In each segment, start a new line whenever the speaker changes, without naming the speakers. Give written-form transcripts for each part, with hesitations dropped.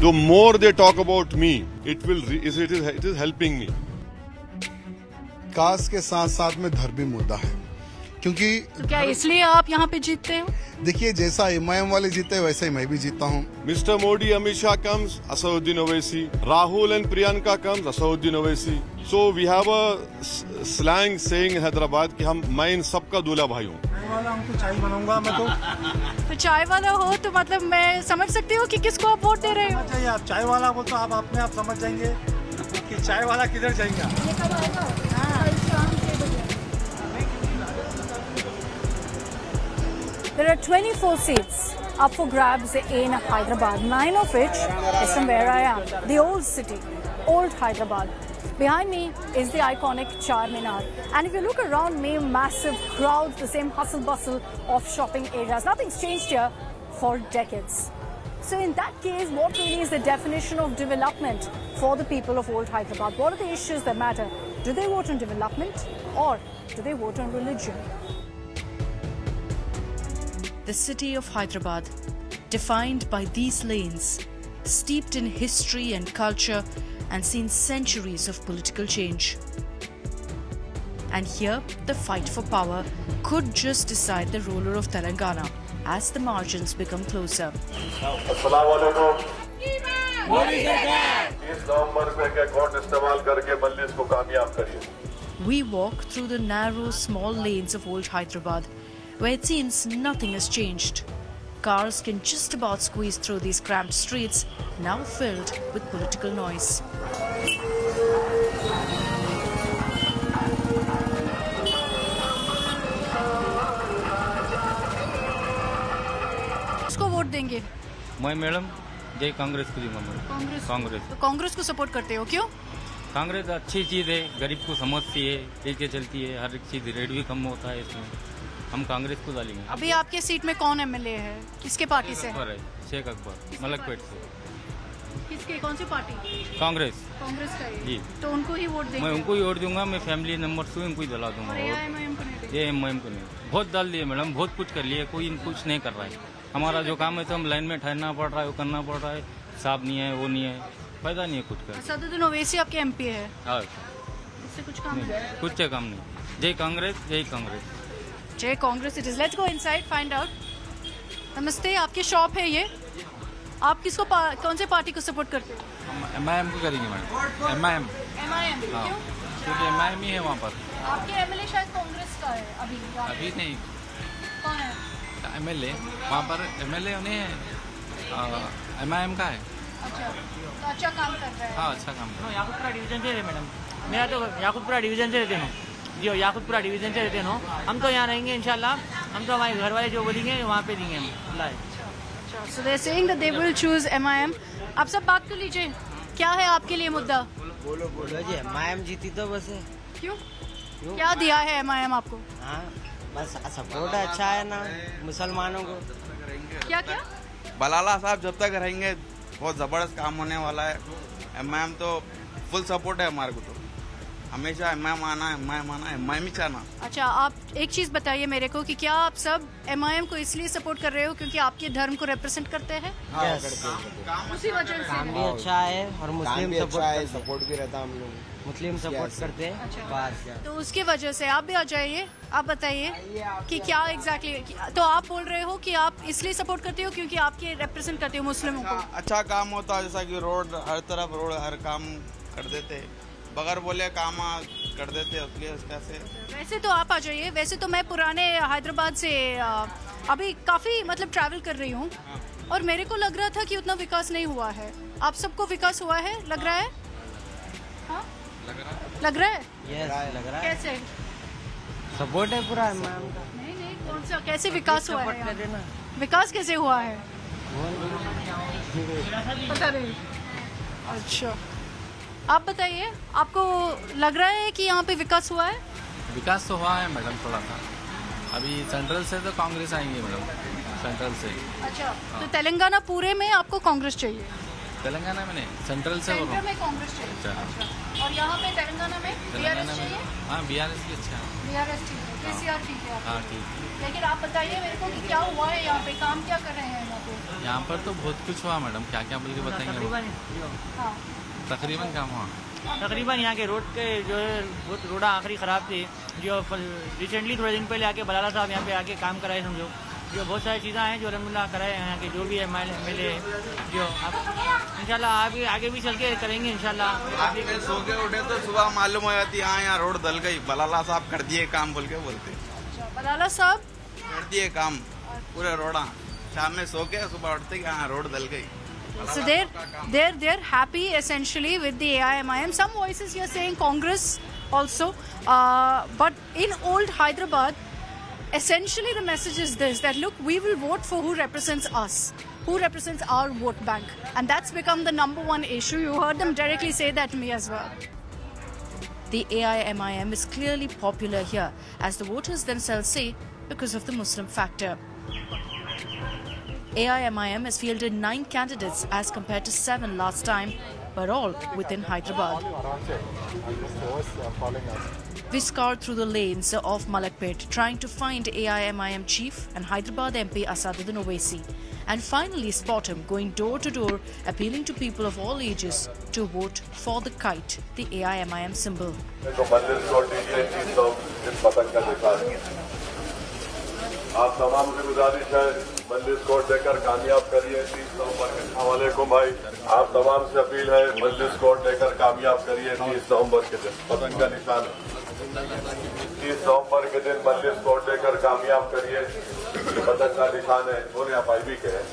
The more they talk about me, it is helping me.
Caste के साथ साथ में धर्म भी मुद्दा है, क्योंकि
तो क्या इसलिए आप यहाँ पे जीतते हो?
देखिए जैसा एमआईएम वाले जीते वैसे ही मैं भी जीता हूँ.
Mr. Modi, Amit Shah comes, Asauddin Owaisi. Rahul and Priyanka comes, Asauddin Owaisi. So we have a slang saying in Hyderabad कि मैं इन सबका दूल्हा भाई हूँ.
तो चाय बनाऊंगा मैं
तो चाय वाला हो तो मतलब मैं समझ सकती हूँ कि किसको आप वोट दे रहे हो.
चाहिए आप चाय वाला बोल तो आप अपने आप समझ जाएंगे कि चाय वाला किधर जाएगा.
ये कब आएगा? There are 24 seats up for grabs in Hyderabad, 9 of which is from where I am, the old city, old Hyderabad. Behind me is the iconic Charminar. And if you look around me, massive crowds, the same hustle bustle of shopping areas. Nothing's changed here for decades. So in that case, what really is the definition of development for the people of old Hyderabad? What are the issues that matter? Do they vote on development or do they vote on religion? The city of Hyderabad, defined by these lanes, steeped in history and culture and seen centuries of political change. And here, the fight for power could just decide the ruler of Telangana as the margins become closer. We walk through the narrow, small lanes of old Hyderabad, where it seems nothing has changed. Cars can just about squeeze through these cramped streets, now filled with political noise. किसको vote देंगे?
मैं madam जय कांग्रेस को दूंगा. कांग्रेस.
तो कांग्रेस को support करते हो, क्यों?
कांग्रेस अच्छी चीज़ है, गरीब को समझती है, लेके चलती है, हर एक चीज़ रेट भी कम होता है इसमें. हम कांग्रेस को डालेंगे.
अभी आपके सीट में कौन एमएलए है? किसके पार्टी से?
शेख अकबर मलकपेट से.
किसके, कौन सी पार्टी?
कांग्रेस.
कांग्रेस का है
जी.
तो उनको ही वोट देंगे?
मैं उनको ही वोट दूंगा. मैं फैमिली नंबर से उनको ही दिला दूंगा.
AIMIM को नहीं देंगे?
AIMIM को नहीं. बहुत डाल दिए मैडम, बहुत कुछ कर लिए, कोई कुछ नहीं कर रहा है. हमारा जो काम है तो हम लाइन में ठहरना पड़ रहा है, वो करना पड़ रहा है. साफ नहीं है, वो नहीं है, फायदा नहीं है कुछ का.
असदुद्दीन ओवैसी आपके MP है?
हाँ.
इससे कुछ काम नहीं?
कुछ काम नहीं. जय कांग्रेस, जय कांग्रेस.
जय Congress it is. Let's go inside, find out. नमस्ते, आपकी शॉप है ये? आप किसको कौन से पार्टी को सपोर्ट करते हो?
MIM को करेंगे मैडम. MIM.
क्यों?
क्योंकि MIM ही है वहाँ पर.
आपके एमएलए शायद कांग्रेस का है अभी
नहीं.
कौन है
MLA वहाँ पर? MLA उन्हें MIM का है.
अच्छा, तो अच्छा काम कर रहा है.
हाँ, अच्छा काम कर रहा है.
याकुतपुरा डिवीजन से है मैडम. मेरा तो याकुतपुरा डिवीजन से रहते हैं. जी, याकुतपुरा डिवीजन से रहते हैं. हम तो यहाँ रहेंगे इंशाल्लाह. हम तो हमारे घर वाले जो बोलेंगे वहाँ पे देंगे हम. लाए.
So they're saying that they will choose MIM. आप सब बात कर लीजिए, क्या है आपके लिए मुद्दा?
बोलो जी. MIM जीती तो बस है.
क्यों? क्या दिया है MIM आपको?
हाँ, बस सपोर्ट अच्छा है ना मुसलमानों को.
क्या?
बलाला साहब जब तक रहेंगे बहुत ज़बरदस्त काम होने वाला है. MIM तो फुल सपोर्ट है हमारे को. तो हमेशा MIM आना, MIM ही चाहना.
अच्छा, आप एक चीज़ बताइए मेरे को कि क्या आप सब MIM को इसलिए सपोर्ट कर रहे हो क्योंकि आपके धर्म को रिप्रेजेंट करते हैं? उसी वजह से.
काम भी अच्छा है और मुस्लिम सपोर्ट भी रहता है. हम लोग मुस्लिम सपोर्ट करते हैं.
अच्छा. तो उसकी वजह से आप भी आ जाइए, आप बताइए कि क्या एग्जैक्टली. तो आप बोल रहे हो कि आप इसलिए सपोर्ट करते हो क्योंकि आपके रिप्रेजेंट करते हो मुस्लिमों को.
अच्छा काम होता है, जैसा कि रोड हर तरफ, रोड हर काम कर देते, बगैर बोले काम कर देते. कैसे
वैसे तो आप आ जाइए. वैसे तो मैं पुराने हैदराबाद से अभी काफ़ी मतलब ट्रैवल कर रही हूँ और मेरे को लग रहा था कि उतना विकास नहीं हुआ है. आप सबको विकास हुआ है लग रहा है? हाँ, लग रहा है.
यस, लग रहा है.
कैसे
सपोर्ट है पूरा MIM का.
नहीं, कौन सा, कैसे विकास हुआ है? विकास कैसे हुआ है पता नहीं. अच्छा, आप बताइए, आपको लग रहा है कि यहाँ पे विकास हुआ है?
विकास तो हुआ है मैडम थोड़ा सा. अभी सेंट्रल से तो कांग्रेस आएंगे मैडम. सेंट्रल से. अच्छा,
तो तेलंगाना पूरे में आपको कांग्रेस चाहिए?
तेलंगाना में नहीं, सेंट्रल से.
सेंटर में कांग्रेस चाहिए. अच्छा. और यहाँ पे तेलंगाना में BRS चाहिए?
हाँ, BRS भी अच्छा है.
BRS ठीक है, KCR ठीक है.
हाँ, ठीक है.
लेकिन आप बताइए मेरे को कि क्या हुआ है यहाँ पे, काम क्या कर रहे हैं यहाँ पे?
यहाँ पर तो बहुत कुछ हुआ मैडम, क्या क्या बोल के बताएंगे। तकरीबन काम हुआ।
तकरीबन यहाँ के रोड के जो है बहुत रोड आखिरी ख़राब थी। जो रिसेंटली थोड़े दिन पहले आके बलाला साहब यहाँ पे आके काम कराए समझो। जो बहुत सारी चीज़ें हैं जो अलहमदुलिल्लाह कराए यहाँ के जो भी है मिले जो आप इंशाल्लाह आगे भी चल के करेंगे इंशाल्लाह।
आप सो के उठे तो सुबह मालूम हो जाती है यहाँ रोड दल गई, बलाला साहब कर दिए काम बोल के बोलते।
बलाला साहब
कर दिए काम पूरे रोड़ा, शाम में सो के सुबह उठते कि हाँ रोड दल गई।
So they're happy essentially with the AIMIM. Some voices here saying Congress also, but in old Hyderabad, essentially the message is this: that look, we will vote for who represents us, who represents our vote bank, and that's become the number one issue. You heard them directly say that to me as well. The AIMIM is clearly popular here, as the voters themselves say, because of the Muslim factor. AIMIM has fielded 9 candidates as compared to 7 last time, but all within Hyderabad. We scoured through the lanes of Malakpet trying to find AIMIM chief and Hyderabad MP Asaduddin Owaisi, and finally spot him going door to door appealing to people of all ages to vote for the kite, the AIMIM symbol.
आप तमाम से गुजारिश है मजलिस को देकर कामयाब करिए। 30 नवंबर के अस्सलामुअलैकुम भाई, आप तमाम से अपील है मजलिस को देकर कामयाब करिए। 30 नवंबर के दिन पतंग का निशान है। 30 नवंबर के दिन मजलिस को देकर कामयाब करिए, पतंग का निशान है। बोले आप आई भी कहें।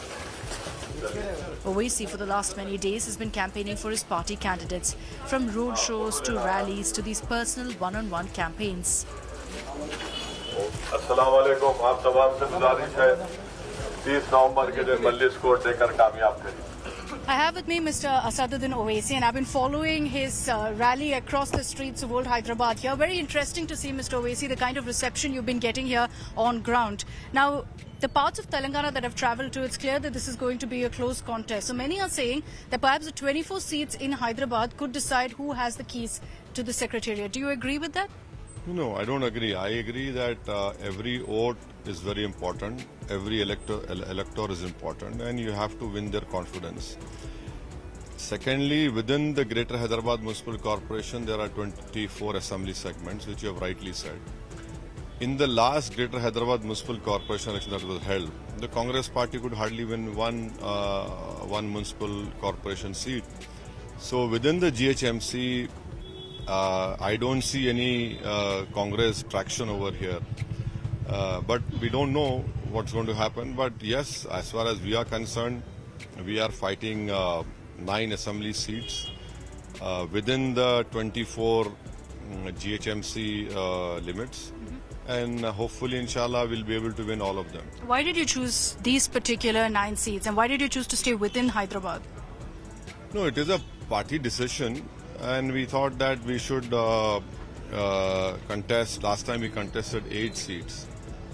Owaisi for the last many days has been campaigning for his party candidates, from road shows to rallies to these personal one-on-one campaigns.
अस्सलाम वालेकुम, आप तमाम से गुजारिश है 30 नवंबर के दिन मजलिस को देकर कामयाब करिए।
I have with me Mr. Asaduddin Owaisi, and I've been following his rally across the streets of old Hyderabad here. Very interesting to see, Mr. Owaisi, the kind of reception you've been getting here on ground. Now, the parts of Telangana that I've travelled to, it's clear that this is going to be a close contest. So many are saying that perhaps the 24 seats in Hyderabad could decide who has the keys to the Secretariat. Do you agree with that?
No, I don't agree. I agree that every vote is very important. Every elector is important, and you have to win their confidence. Secondly, within the Greater Hyderabad Municipal Corporation, there are 24 assembly segments, which you have rightly said. In the last Greater Hyderabad Municipal Corporation election that was held, the Congress party could hardly win one municipal corporation seat. So within the GHMC, I don't see any Congress traction over here. But we don't know what's going to happen. But yes, as far as we are concerned, we are fighting 9 assembly seats within the 24 GHMC limits. And hopefully, inshallah, we'll be able to win all of them.
Why did you choose these particular 9 seats, and why did you choose to stay within Hyderabad?
No, it is a party decision, and we thought that we should contest. Last time we contested 8 seats.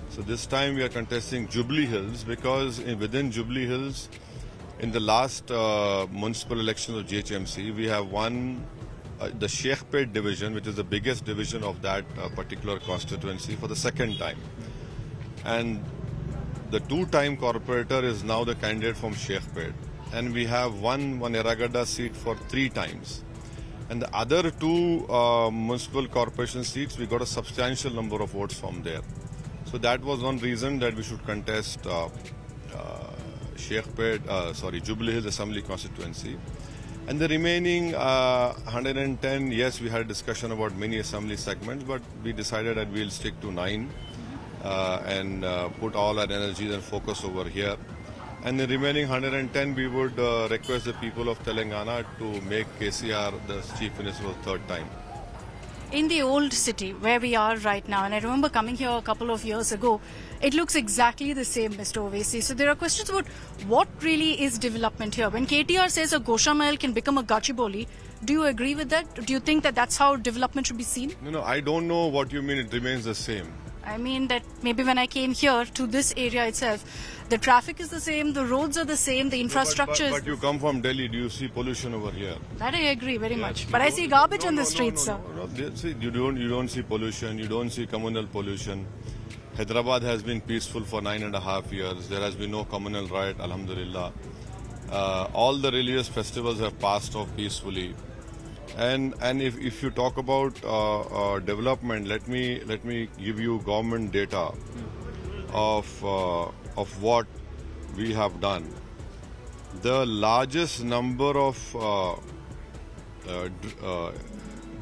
So this time we are contesting Jubilee Hills, because within Jubilee Hills, in the last municipal election of GHMC, we have won the Sheikhpet division, which is the biggest division of that particular constituency, for the second time. And the 2-time corporator is now the candidate from Sheikhpet. And we have won one Eragada seat for 3 times. And the other 2 municipal corporation seats, we got a substantial number of votes from there. So that was one reason that we should contest Jubilee Hills Assembly constituency. And the remaining 110, yes, we had a discussion about many assembly segments, but we decided that we'll stick to 9 and put all our energies and focus over here. And the remaining 110, we would request the people of Telangana to make KCR the Chief Minister for the 3rd time.
In the old city where we are right now, and I remember coming here a couple of years ago, it looks exactly the same, Mr. Owaisi. So there are questions about what really is development here. When KTR says a Gosha Mahal can become a Gachibowli, do you agree with that? Do you think that that's how development should be seen?
No, I don't know what you mean. It remains the same.
I mean that maybe when I came here to this area itself, the traffic is the same, the roads are the same, the infrastructure
But you come from Delhi, do you see pollution over here?
That I agree very much. But I see garbage on the streets, sir.
No. See, you don't see pollution, you don't see communal pollution. Hyderabad has been peaceful for 9.5 years. There has been no communal riot, alhamdulillah. All the religious festivals have passed off peacefully. And if you talk about development, let me give you government data of what we have done. The largest number of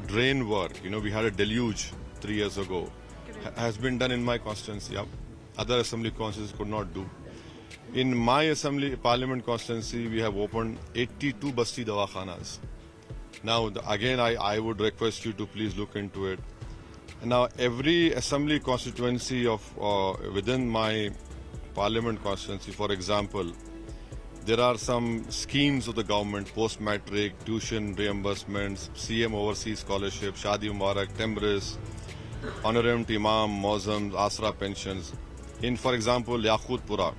drain work, we had a deluge 3 years ago, has been done in my constituency. Other assembly constituencies could not do. In my assembly parliament constituency, we have opened 82 basti dawakhanas. Now, again, I would request you to please look into it. Now, every assembly constituency of within my parliament constituency, for example, there are some schemes of the government, post-matric, tuition reimbursements, CM overseas scholarship, Shadi Mubarak, Tembris, honorarium to Imam, Mosums, Asra pensions. In, for example, Yaqutpura,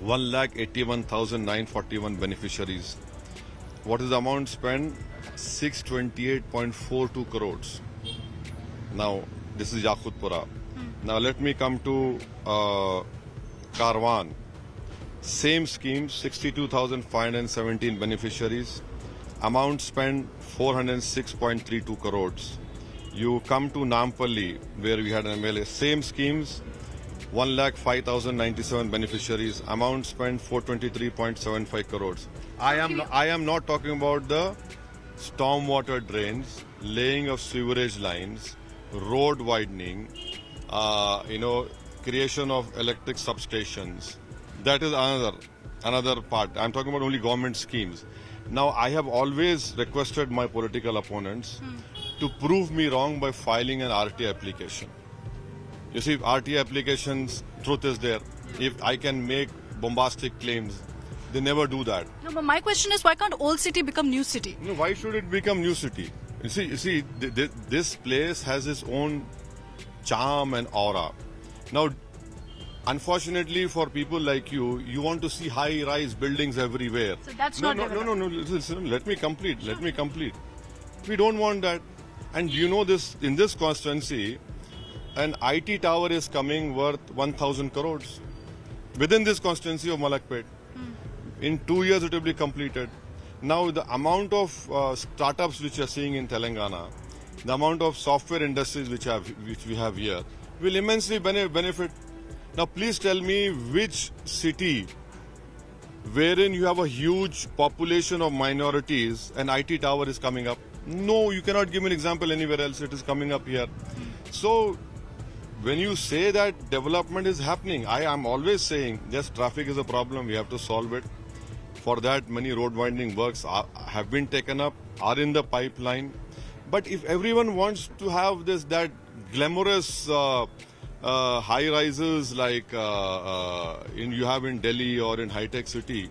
1,81,941 beneficiaries. What is the amount spent? 628.42 crores. Now, this is Yaqutpura. Now, let me come to Karwan. Same scheme, 62,517 beneficiaries. Amount spent 406.32 crores. You come to Nampalli, where we had an MLA. Same schemes, 1,05,097 beneficiaries. Amount spent 423.75 crores. I am not talking about the stormwater drains, laying of sewerage lines, road widening, creation of electric substations. That is another part. I'm talking about only government schemes. Now, I have always requested my political opponents to prove me wrong by filing an RTA application. You see, RTA applications, truth is there. If I can make bombastic claims, they never do that.
No, but my question is, why can't old city become new city?
No, why should it become new city? You see, this place has its own charm and aura. Now, unfortunately for people like you, you want to see high-rise buildings everywhere.
So that's
no,
not
no. Listen, let me complete. We don't want that. And you know this, in this constituency, an IT tower is coming worth 1,000 crores within this constituency of Malakpet. In 2 years, it will be completed. Now, the amount of startups which you are seeing in Telangana, the amount of software industries which we have here, will immensely benefit. Now, please tell me which city wherein you have a huge population of minorities and IT tower is coming up. No, you cannot give me an example anywhere else. It is coming up here. So, when you say that development is happening, I am always saying, yes, traffic is a problem. We have to solve it. For that, many road widening works have been taken up, are in the pipeline. But if everyone wants to have that glamorous high rises like you have in Delhi or in high-tech city,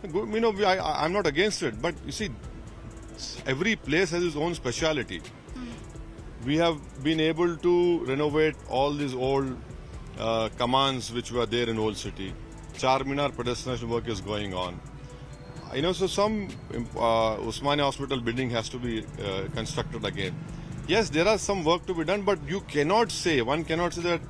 I'm not against it. But you see, every place has its own speciality. We have been able to renovate all these old commands which were there in Old City. Charminar pedestrian work is going on. So some Usmania Hospital building has to be constructed again. Yes, there are some work to be done, but one cannot say that,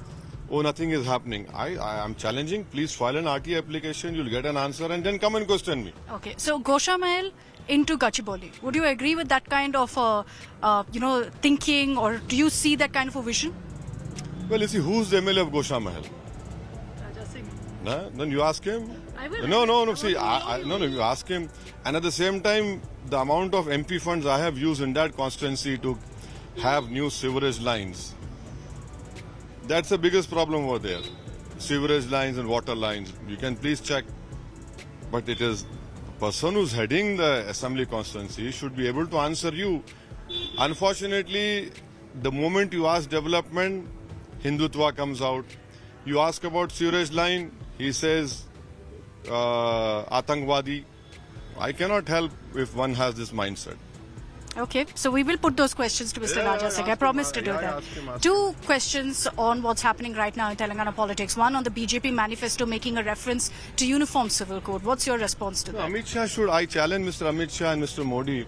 oh, nothing is happening. I am challenging. Please file an RTA application. You'll get an answer and then come and question me.
Okay, so Gosha Mahal into Gachibowli. Would you agree with that kind of, thinking, or do you see that kind of a vision?
Well, you see, who's the MLA of Gosha Mahal?
Raja Singh.
No? Then you ask him.
I will.
No. See, you ask him. And at the same time, the amount of MP funds I have used in that constituency to have new sewerage lines, that's the biggest problem over there. Sewerage lines and water lines. You can please check. But it is the person who's heading the assembly constituency should be able to answer you. Unfortunately, the moment you ask development, Hindutva comes out. You ask about sewerage line, he says Atangwadi. I cannot help if one has this mindset.
Okay, so we will put those questions to Mr. Raja Singh. I promise to do that. Two questions on what's happening right now in Telangana politics. One on the BJP manifesto making a reference to uniform civil code. What's your response to that?
I challenge Mr. Amit Shah and Mr. Modi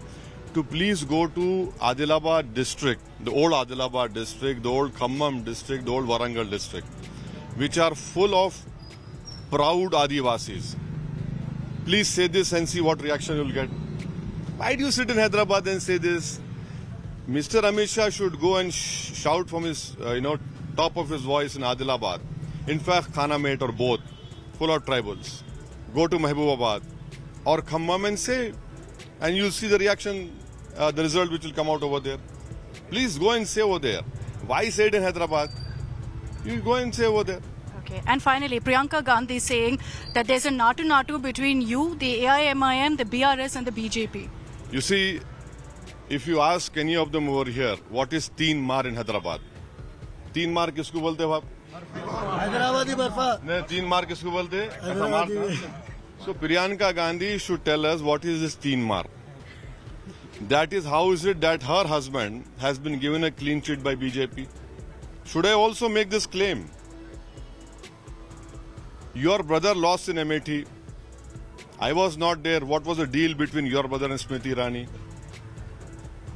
to please go to Adilabad district, the old Adilabad district, the old Khammam district, the old Warangal district. which are full of proud Adivasis. Please say this and see what reaction you'll get. Why do you sit in Hyderabad and say this? Mr. Amit Shah should go and shout from his, top of his voice in Adilabad. In fact, Khanamate or both, full of tribals. Go to Mahbubabad or Khammam and say, and you'll see the reaction, the result which will come out over there. Please go and say over there. Why say it in Hyderabad? You go and say over there.
Okay. And finally, Priyanka Gandhi saying that there's a natu-natu between you, the AIMIM, the BRS and the BJP.
You see, if you ask any of them over here, what is Teen Mar in Hyderabad? Teen Mar किसको बोलते हो आप?
हैदराबादी बर्फा.
नहीं, Teen Mar किसको बोलते? So Priyanka Gandhi should tell us what is this Teen Mar. That is, how is it that her husband has been given a clean sheet by BJP? Should I also make this claim? Your brother lost in Amethi. I was not there. What was the deal between your brother and Smriti Irani?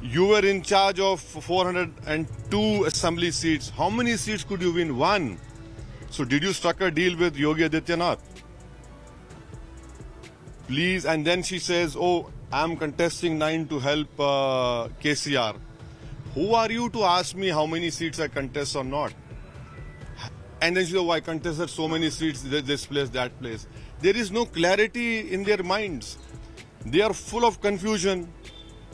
You were in charge of 402 assembly seats. How many seats could you win? 1. So did you struck a deal with Yogi Adityanath? Please. And then she says, oh, I'm contesting 9 to help KCR. Who are you to ask me how many seats I contest or not? And then she says, oh, I contested so many seats, this place, that place. There is no clarity in their minds. They are full of confusion.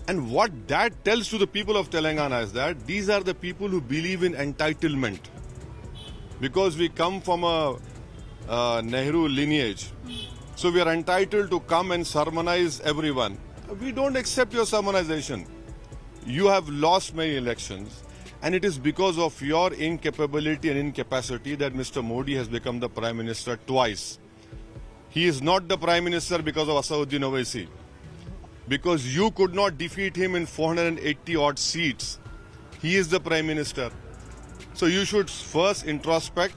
And what that tells to the people of Telangana is that these are the people who believe in entitlement. Because we come from a Nehru lineage. So we are entitled to come and sermonize everyone. We don't accept your sermonization. You have lost many elections. And it is because of your incapability and incapacity that Mr. Modi has become the Prime Minister twice. He is not the Prime Minister because of Asauddin Owaisi. Because you could not defeat him in 480 odd seats. He is the Prime Minister. So you should first introspect,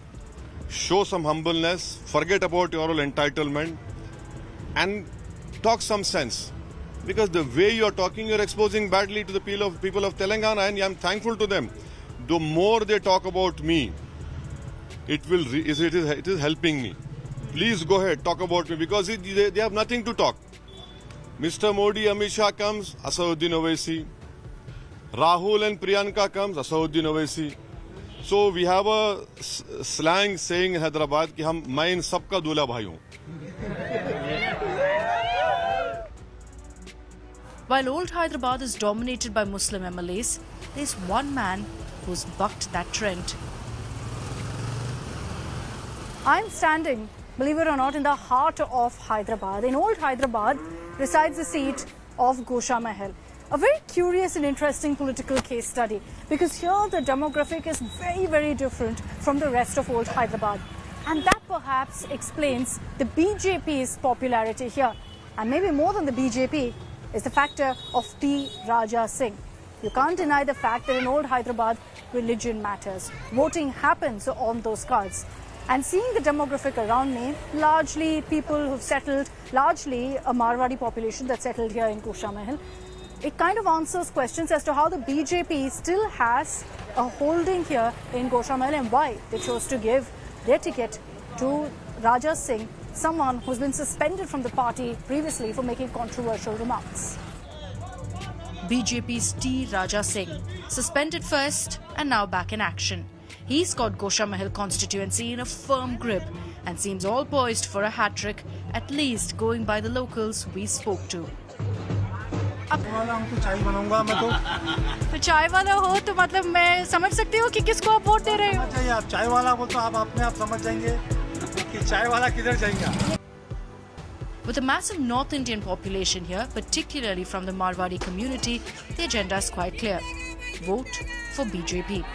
show some humbleness, forget about your own entitlement, and talk some sense. Because the way you are talking, you are exposing badly to the people of Telangana, and I am thankful to them. The more they talk about me, it is helping me. Please go ahead, talk about me, because they have nothing to talk. Mr. Modi, Amit Shah comes, Asauddin Owaisi. Rahul and Priyanka comes, Asauddin Owaisi. So we have a slang saying in Hyderabad कि मैं इन सबका दूल्हा भाई हूँ.
While old Hyderabad is dominated by Muslim MLAs, there's one man who's bucked that trend. I'm standing, believe it or not, in the heart of Hyderabad. In old Hyderabad resides the seat of Gosha Mahal. A very curious and interesting political case study, because here the demographic is very, very different from the rest of old Hyderabad. And that perhaps explains the BJP's popularity here. And maybe more than the BJP is the factor of T. Raja Singh. You can't deny the fact that in old Hyderabad, religion matters. Voting happens on those cards. And seeing the demographic around me, largely people who've settled, largely a Marwadi population that settled here in Gosha Mahal, it kind of answers questions as to how the BJP still has a holding here in Gosha Mahal and why they chose to give their ticket to Raja Singh, someone who's been suspended from the party previously for making controversial remarks. BJP's T. Raja Singh, suspended first and now back in action. He's got Gosha Mahal constituency in a firm grip and seems all poised for a hat-trick, at least going by the locals we spoke to. तो चाय वाला हो तो मतलब मैं समझ सकती हूँ कि किसको आप वोट दे रहे हो?
चाहिए आप चाय वाला बोल तो आप अपने आप समझ जाएंगे कि चाय वाला किधर जाएगा.
With a massive North Indian population here, particularly from the Marwadi community, the agenda is quite clear. Vote for BJP.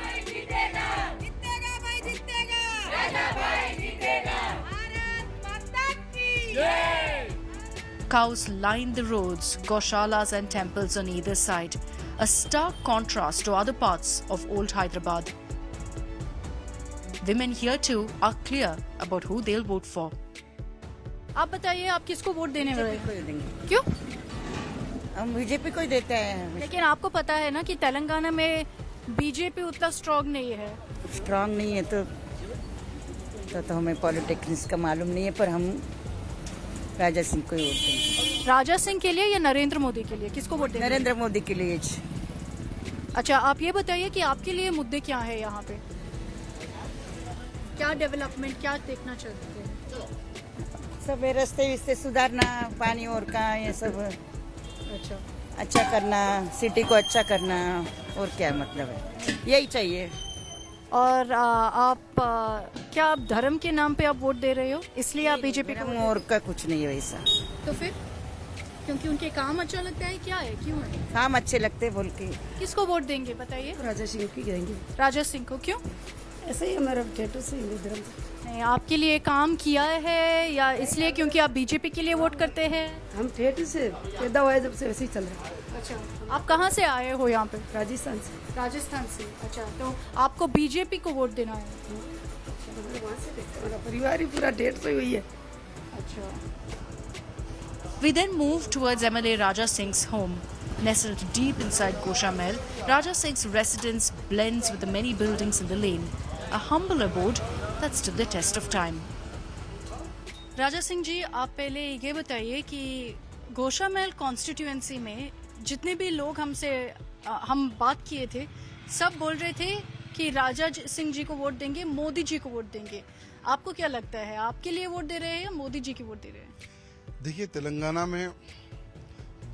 Cows line the roads, goshalas and temples on either side. A stark contrast to other parts of old Hyderabad. Women here too are clear about who they'll vote for. आप बताइए आप किसको vote देने वाले हैं? क्यों?
हम BJP को ही देते हैं.
लेकिन आपको पता है ना कि तेलंगाना में बीजेपी उतना स्ट्रॉन्ग नहीं है.
स्ट्रॉन्ग नहीं है तो ऐसा तो हमें पॉलिटिक्स का मालूम नहीं है, पर हम राजा सिंह को ही वोट देंगे।
राजा सिंह के लिए या नरेंद्र मोदी के लिए, किसको वोट देंगे?
नरेंद्र मोदी के लिए।
अच्छा, आप ये बताइए कि आपके लिए मुद्दे क्या है यहाँ पे, क्या डेवलपमेंट, क्या देखना चाहते हैं?
सब रास्ते विस्ते सुधारना, पानी और का ये सब अच्छा करना, सिटी को अच्छा करना, और क्या मतलब है, यही चाहिए।
और क्या आप धर्म के नाम पे आप वोट दे रहे हो, इसलिए आप बीजेपी को?
और का कुछ नहीं है वैसा।
तो फिर क्योंकि उनके काम अच्छा लगता है, क्या है, क्यों है?
काम अच्छे लगते बोल के।
किसको वोट देंगे बताइए?
राजा सिंह की देंगे।
राजा सिंह को, क्यों?
ऐसे ही हमारा ठेठू से धर्म।
नहीं, आपके लिए काम किया है या इसलिए क्योंकि आप बीजेपी के लिए वोट करते हैं?
हम ठेठू से पैदा हुआ है, जब से वैसे ही चल रहा है।
अच्छा, आप कहाँ से आए हो यहाँ पे?
राजस्थान से।
राजस्थान से। अच्छा, तो आपको बीजेपी को वोट देना है?
वहाँ से हमारा परिवार ही पूरा 150 हुई है।
अच्छा।
We then moved towards MLA Raja Singh's home. Nestled deep inside Gosha Mahal, Raja Singh's residence blends with the many buildings in the lane, a humble abode that stood the test of time.
Raja Singh ji, आप पहले ये बताइए कि गोशा महल constituency में जितने भी लोग हम बात किए थे, सब बोल रहे थे कि राजा सिंह जी को वोट देंगे, मोदी जी को वोट देंगे। आपको क्या लगता है, आपके लिए वोट दे रहे हैं या मोदी जी की वोट दे रहे हैं?
देखिए, तेलंगाना में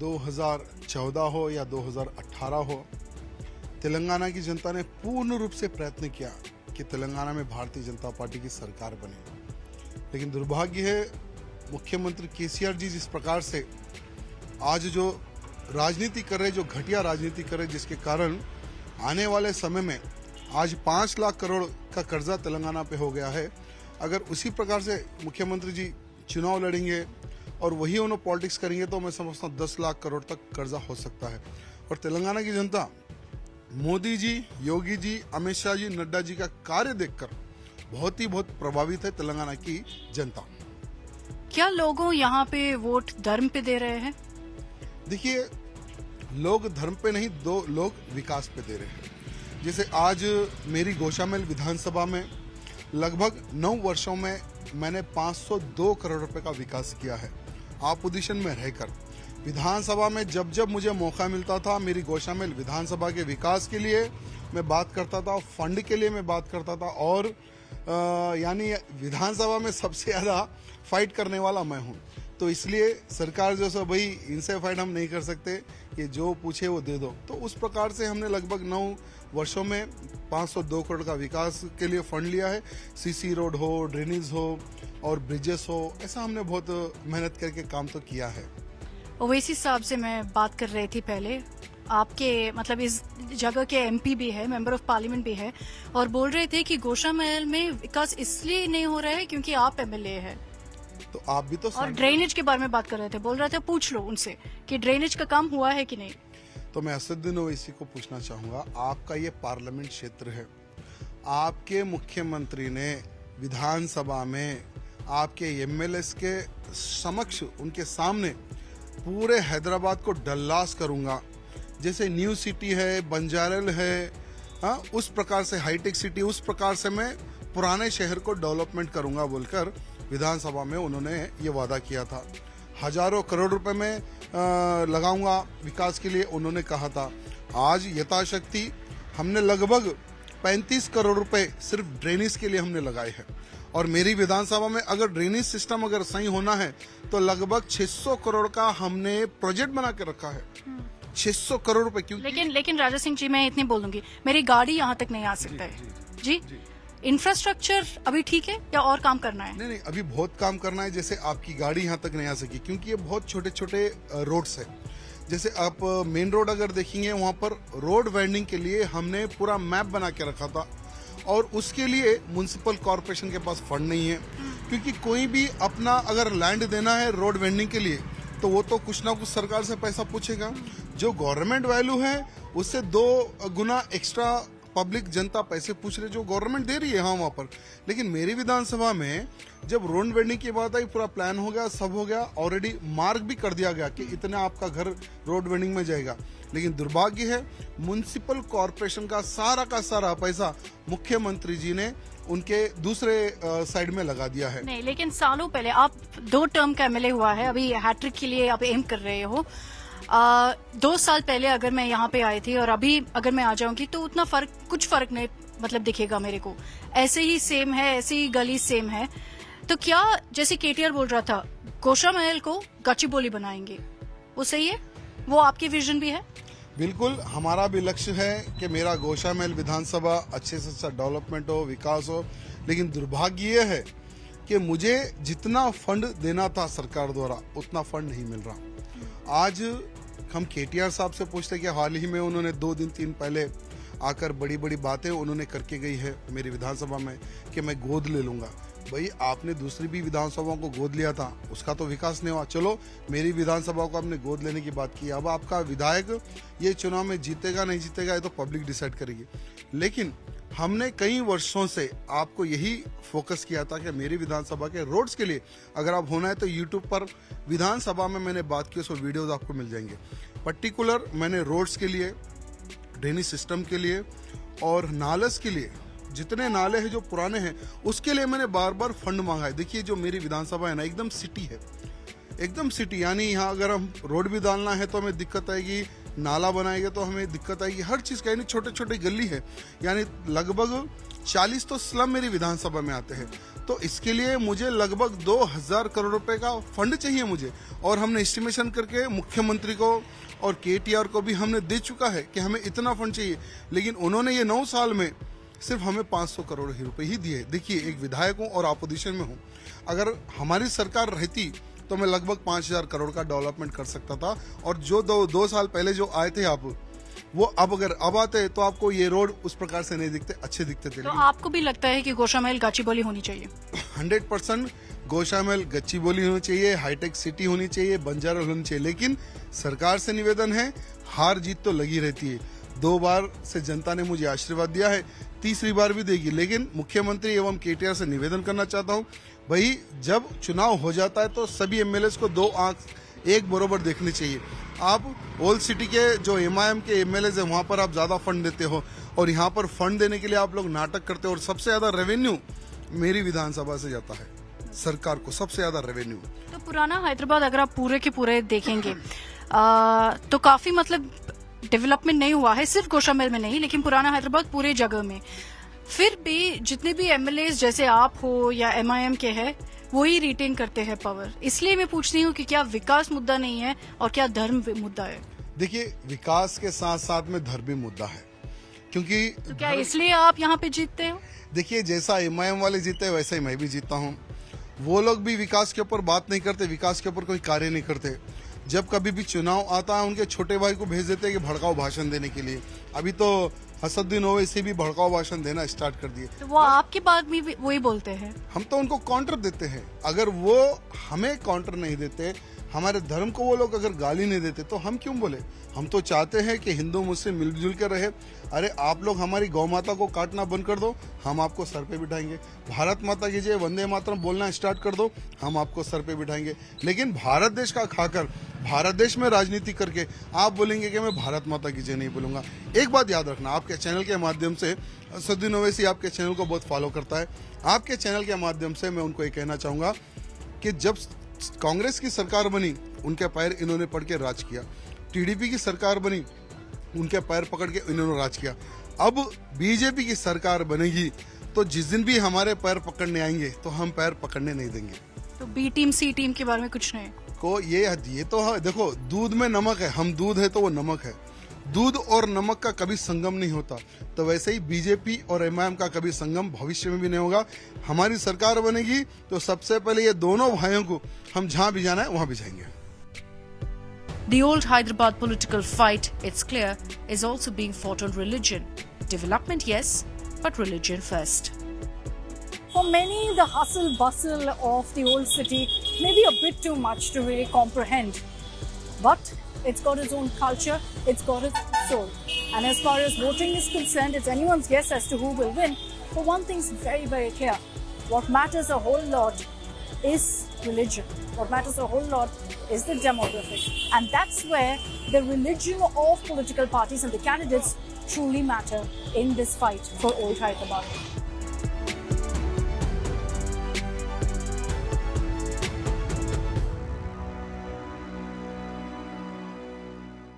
2014 हो या 2018 हो, तेलंगाना की जनता ने पूर्ण रूप से प्रयत्न किया कि तेलंगाना में भारतीय जनता पार्टी की सरकार बने। लेकिन दुर्भाग्य है, मुख्यमंत्री केसीआर जी जिस प्रकार से आज जो राजनीति कर रहे, जो घटिया राजनीति कर रहे, जिसके कारण आने वाले समय में आज 5 लाख करोड़ का कर्जा तेलंगाना पे हो गया है। अगर उसी प्रकार से मुख्यमंत्री जी चुनाव लड़ेंगे और वही उन्होंने पॉलिटिक्स करेंगे तो मैं समझता हूँ 10 लाख करोड़ तक कर्जा हो सकता है। और तेलंगाना की जनता मोदी जी, योगी जी, अमित शाह जी, नड्डा जी का कार्य देखकर बहुत प्रभावित है तेलंगाना की जनता।
क्या लोगों यहाँ पे वोट धर्म पे दे रहे हैं?
देखिए, लोग धर्म पे नहीं, दो लोग विकास पे दे रहे हैं। जैसे आज मेरी गोशामहल विधानसभा में लगभग 9 वर्षों में मैंने 502 करोड़ रुपए का विकास किया है। ऑपोजिशन में रहकर विधानसभा में जब मुझे मौका मिलता था, मेरी गोशामहल विधानसभा के विकास के लिए मैं बात करता था, फंड के लिए मैं बात करता था, और यानी विधानसभा में सबसे ज्यादा फाइट करने वाला मैं हूं। तो इसलिए सरकार जो सो भाई इनसे फाइट हम नहीं कर सकते, ये जो पूछे वो दे दो। तो उस प्रकार से हमने लगभग 9 वर्षों में 502 करोड़ का विकास के लिए फंड लिया है। सीसी रोड हो, ड्रेनेज हो और ब्रिजेस हो, ऐसा हमने बहुत मेहनत करके काम तो किया है।
ओवैसी साहब से मैं बात कर रही थी पहले, आपके मतलब इस जगह के एमपी भी है, मेंबर ऑफ पार्लियामेंट भी है, और बोल रहे थे कि गोशा महल में विकास इसलिए नहीं हो रहा है क्योंकि आप एमएलए है।
तो आप भी तो
और ड्रेनेज के बारे में बात कर रहे थे, बोल रहे थे पूछ लो उनसे कि ड्रेनेज का काम हुआ है कि नहीं।
तो मैं असदुद्दीन ओवैसी को पूछना चाहूंगा, आपका ये पार्लियामेंट क्षेत्र है, आपके मुख्यमंत्री ने विधानसभा में आपके एमएलएस के समक्ष, उनके सामने पूरे हैदराबाद को डल्लास करूंगा, जैसे न्यू सिटी है, बंजारल है, उस प्रकार से हाईटेक सिटी, उस प्रकार से मैं पुराने शहर को डेवलपमेंट करूंगा बोलकर विधानसभा में उन्होंने ये वादा किया था। हजारों करोड़ रुपए में लगाऊंगा विकास के लिए उन्होंने कहा था। आज यथाशक्ति हमने लगभग 35 करोड़ रुपए सिर्फ ड्रेनेज के लिए हमने लगाए हैं, और मेरी विधानसभा में अगर ड्रेनेज सिस्टम अगर सही होना है तो लगभग 600 करोड़ का हमने प्रोजेक्ट बना के रखा है। 600 करोड़ रुपए क्यों?
लेकिन राजा सिंह जी, मैं इतनी बोलूंगी, मेरी गाड़ी यहाँ तक नहीं आ सकता है जी। इंफ्रास्ट्रक्चर अभी ठीक है या और काम करना है?
नहीं, अभी बहुत काम करना है। जैसे आपकी गाड़ी यहाँ तक नहीं आ सकी क्योंकि ये बहुत छोटे छोटे रोड्स है। जैसे आप मेन रोड अगर देखेंगे, वहाँ पर रोड वाइंडिंग के लिए हमने पूरा मैप बना के रखा था, और उसके लिए म्युनिसिपल कॉर्पोरेशन के पास फंड नहीं है, क्योंकि कोई भी अपना अगर लैंड देना है रोड वाइंडिंग के लिए तो वो तो कुछ ना कुछ सरकार से पैसा पूछेगा। जो गवर्नमेंट वैल्यू है उससे 2 गुना एक्स्ट्रा पब्लिक जनता पैसे पूछ रही जो गवर्नमेंट दे रही है हाँ वहां पर, लेकिन मेरी विधानसभा में जब रोड वेंडिंग की बात आई पूरा प्लान हो गया, सब हो गया, ऑलरेडी मार्क भी कर दिया गया कि इतना आपका घर रोड वेंडिंग में जाएगा। लेकिन दुर्भाग्य है म्युनिसिपल कॉर्पोरेशन का सारा पैसा मुख्यमंत्री जी ने उनके दूसरे साइड में लगा दिया है।
नहीं, लेकिन सालों पहले आप 2 टर्म का एमएलए हुआ है, अभी हैट्रिक के लिए आप एम कर रहे हो। 2 साल पहले अगर मैं यहाँ पे आई थी और अभी अगर मैं आ जाऊंगी तो उतना कुछ फर्क नहीं मतलब दिखेगा मेरे को, ऐसे ही सेम है, ऐसे ही गली सेम है। तो क्या जैसे केटीआर बोल रहा था गोशा महल को गच्चीबोली बनाएंगे, वो सही है? वो आपकी विजन भी है?
बिल्कुल, हमारा भी लक्ष्य है कि मेरा गोशा महल विधानसभा अच्छे से अच्छा डेवलपमेंट हो, विकास हो। लेकिन दुर्भाग्य ये है कि मुझे जितना फंड देना था सरकार द्वारा उतना फंड नहीं मिल रहा। आज हम केटीआर साहब से पूछते कि हाल ही में उन्होंने 2 दिन 3 पहले आकर बड़ी बड़ी बातें उन्होंने करके गई है मेरी विधानसभा में कि मैं गोद ले लूंगा। भाई आपने दूसरी भी विधानसभाओं को गोद लिया था, उसका तो विकास नहीं हुआ। चलो मेरी विधानसभा को आपने गोद लेने की बात की, अब आपका विधायक ये चुनाव में जीतेगा नहीं जीतेगा ये तो पब्लिक डिसाइड करेगी। लेकिन हमने कई वर्षों से आपको यही फोकस किया था कि मेरी विधानसभा के रोड्स के लिए अगर आप होना है तो यूट्यूब पर विधानसभा में मैंने बात की, उसको वीडियोज आपको मिल जाएंगे। पर्टिकुलर मैंने रोड्स के लिए, ड्रेनेज सिस्टम के लिए और नालस के लिए, जितने नाले हैं जो पुराने हैं उसके लिए मैंने बार बार फंड मांगा है। देखिए जो मेरी विधानसभा है ना एकदम सिटी है, एकदम सिटी, यानी यहाँ अगर हम रोड भी डालना है तो हमें दिक्कत आएगी, नाला बनाएंगे तो हमें दिक्कत आएगी, हर चीज़ का। यानी छोटे छोटे गली है, यानी लगभग 40 तो स्लम मेरी विधानसभा में आते हैं। तो इसके लिए मुझे लगभग 2000 करोड़ रुपए का फंड चाहिए मुझे, और हमने एस्टिमेशन करके मुख्यमंत्री को और केटीआर को भी हमने दे चुका है कि हमें इतना फंड चाहिए। लेकिन उन्होंने ये 9 साल में सिर्फ हमें 500 करोड़ रुपए ही दिए। देखिए एक विधायक हूँ और अपोजिशन में हूँ, अगर हमारी सरकार रहती तो मैं लगभग 5000 करोड़ का डेवलपमेंट कर सकता था। और जो 2 साल पहले जो आए थे आप, वो अब आते तो आपको ये रोड उस प्रकार से नहीं दिखते, अच्छे दिखते थे।
तो आपको भी लगता है कि गोशा महल गच्चीबोली होनी चाहिए?
100% गोशा महल गच्चीबोली होनी चाहिए, हाईटेक सिटी होनी चाहिए, बंजारा होनी चाहिए। लेकिन सरकार से निवेदन है, हार जीत तो लगी रहती है। 2 बार से जनता ने मुझे आशीर्वाद दिया है, तीसरी बार भी देगी। लेकिन मुख्यमंत्री एवं केटीआर से निवेदन करना चाहता हूँ, भाई जब चुनाव हो जाता है तो सभी एमएलएस को 2 आंख एक बरोबर देखनी चाहिए। आप ओल्ड सिटी के जो एमआईएम के एमएलएस है वहां पर आप ज्यादा फंड देते हो और यहाँ पर फंड देने के लिए आप लोग नाटक करते हो, और सबसे ज्यादा रेवेन्यू मेरी विधानसभा से जाता है सरकार को, सबसे ज्यादा रेवेन्यू।
तो पुराना हैदराबाद अगर आप पूरे के पूरे देखेंगे तो काफी मतलब डेवलपमेंट नहीं हुआ है, सिर्फ गोशा महल में नहीं लेकिन पुराना हैदराबाद पूरे जगह में। फिर भी जितने भी एमएलए जैसे आप हो या एमआईएम के हैं वही रिटेन करते हैं पावर। इसलिए मैं पूछती हूँ कि क्या विकास मुद्दा नहीं है और क्या धर्म मुद्दा है?
देखिए विकास के साथ साथ में धर्म भी मुद्दा है, क्योंकि
तो क्या इसलिए आप यहाँ पे जीतते हो?
देखिए जैसा एमआईएम वाले जीते वैसा ही मैं भी जीता हूँ। वो लोग भी विकास के ऊपर बात नहीं करते, विकास के ऊपर कोई कार्य नहीं करते। जब कभी भी चुनाव आता है उनके छोटे भाई को भेज देते हैं कि भड़काऊ भाषण देने के लिए। अभी तो हसदुद्दीन ओवैसी भी भड़काऊ भाषण देना स्टार्ट कर दिए।
तो वो आपके बाद भी वही बोलते हैं।
हम तो उनको काउंटर देते हैं। अगर वो हमें काउंटर नहीं देते, हमारे धर्म को वो लोग अगर गाली नहीं देते तो हम क्यों बोले? हम तो चाहते हैं कि हिंदू मुस्लिम मिलजुल कर रहे। अरे आप लोग हमारी गौ माता को काटना बंद कर दो, हम आपको सर पे बिठाएंगे। भारत माता की जय वंदे मातरम बोलना स्टार्ट कर दो, हम आपको सर पे बिठाएंगे। लेकिन भारत देश का खाकर भारत देश में राजनीति करके आप बोलेंगे कि मैं भारत माता की जय नहीं बोलूंगा। एक बात याद रखना, आपके चैनल के माध्यम से, हसदुद्दीन ओवैसी आपके चैनल को बहुत फॉलो करता है, आपके चैनल के माध्यम से मैं उनको ये कहना चाहूंगा कि जब कांग्रेस की सरकार बनी उनके पैर इन्होंने पकड़ के राज किया, टीडीपी की सरकार बनी उनके पैर पकड़ के इन्होंने राज किया। अब बीजेपी की सरकार बनेगी तो जिस दिन भी हमारे पैर पकड़ने आएंगे तो हम पैर पकड़ने नहीं देंगे।
तो बी टीम सी टीम के बारे में कुछ नहीं
को ये तो है। देखो दूध में नमक है, हम दूध है तो वो नमक है। दूध और नमक का कभी संगम नहीं होता, तो वैसे ही बीजेपी और एमआईएम का कभी संगम भविष्य में भी नहीं होगा। हमारी सरकार बनेगी तो सबसे पहले ये दोनों भाइयों को हम जहां भी जाना है वहां भी जाएंगे।
The old Hyderabad political fight, it's clear, is also being fought on religion. Development, yes, but religion first.
For many, the hustle bustle of the old city may be a bit too much to really comprehend. But it's got its own culture, it's got its soul. And as far as voting is concerned, it's anyone's guess as to who will win. But one thing's very, very clear. What matters a whole lot is religion. What matters a whole lot is the demographic. And that's where the religion of political parties and the candidates truly matter in this fight for Old Hyderabad.